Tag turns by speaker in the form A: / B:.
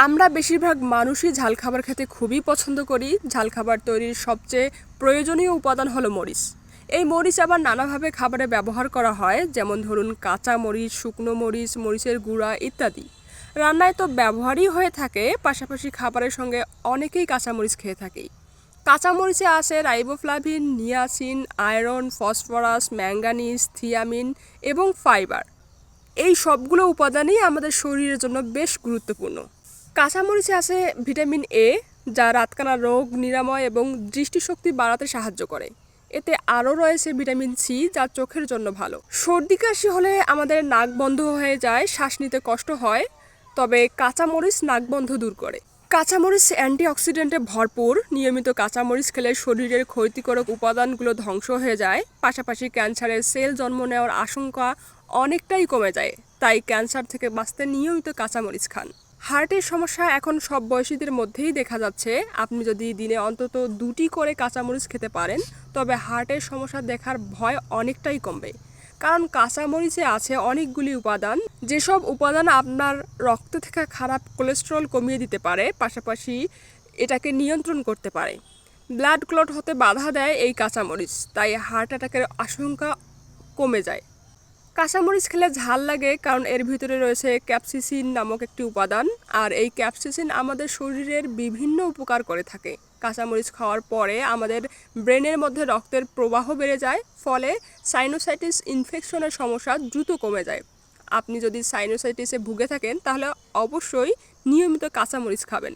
A: আমরা বেশিরভাগ মানুষই ঝাল খাবার খেতে খুবই পছন্দ করি। ঝাল খাবার তৈরির সবচেয়ে প্রয়োজনীয় উপাদান হলো মরিচ। এই মরিচ আবার নানাভাবে খাবারে ব্যবহার করা হয়, যেমন ধরুন কাঁচা মরিচ, শুকনো মরিচ, মরিচের গুঁড়া ইত্যাদি। রান্নায় তো ব্যবহারই হয়ে থাকে, পাশাপাশি খাবারের সঙ্গে অনেকেই কাঁচামরিচ খেয়ে থাকেই। কাঁচামরিচে আছে riboflavin, niacin, iron, phosphorus, manganese, thiamine এবং ফাইবার। এই সবগুলো উপাদানই আমাদের শরীরের জন্য বেশ গুরুত্বপূর্ণ। কাঁচামরিচে আছে ভিটামিন এ, যা রাতকানা রোগ নিরাময় এবং দৃষ্টিশক্তি বাড়াতে সাহায্য করে। এতে আরও রয়েছে ভিটামিন সি, যা চোখের জন্য ভালো। সর্দি কাশি হলে আমাদের নাক বন্ধ হয়ে যায়, শ্বাস নিতে কষ্ট হয়, তবে কাঁচামরিচ নাক বন্ধ দূর করে। কাঁচামরিচ অ্যান্টিঅক্সিডেন্টে ভরপুর। নিয়মিত কাঁচামরিচ খেলে শরীরের ক্ষতিকারক উপাদানগুলো ধ্বংস হয়ে যায়, পাশাপাশি ক্যান্সারের সেল জন্ম নেওয়ার আশঙ্কা অনেকটাই কমে যায়। তাই ক্যান্সার থেকে বাঁচতে নিয়মিত কাঁচামরিচ খান। হার্টের সমস্যা এখন সব বয়সীদের মধ্যেই দেখা যাচ্ছে। আপনি যদি দিনে অন্তত 2টি করে কাঁচামরিচ খেতে পারেন, তবে হার্টের সমস্যা দেখার ভয় অনেকটাই কমবে। কারণ কাঁচামরিচে আছে অনেকগুলি উপাদান, যেসব উপাদান আপনার রক্তে থাকা খারাপ কোলেস্টেরল কমিয়ে দিতে পারে, পাশাপাশি এটাকে নিয়ন্ত্রণ করতে পারে। ব্লাড ক্লট হতে বাধা দেয় এই কাঁচামরিচ, তাই হার্ট অ্যাটাকের আশঙ্কা কমে যায়। কাঁচামরিচ খেলে ঝাল লাগে কারণ এর ভিতরে রয়েছে ক্যাপসিসিন নামক একটি উপাদান, আর এই ক্যাপসিসিন আমাদের শরীরের বিভিন্ন উপকার করে থাকে। কাঁচামরিচ খাওয়ার পরে আমাদের ব্রেনের মধ্যে রক্তের প্রবাহ বেড়ে যায়, ফলে সাইনোসাইটিস ইনফেকশনের সমস্যা দ্রুত কমে যায়। আপনি যদি সাইনোসাইটিসে ভুগে থাকেন, তাহলে অবশ্যই নিয়মিত কাঁচামরিচ খাবেন।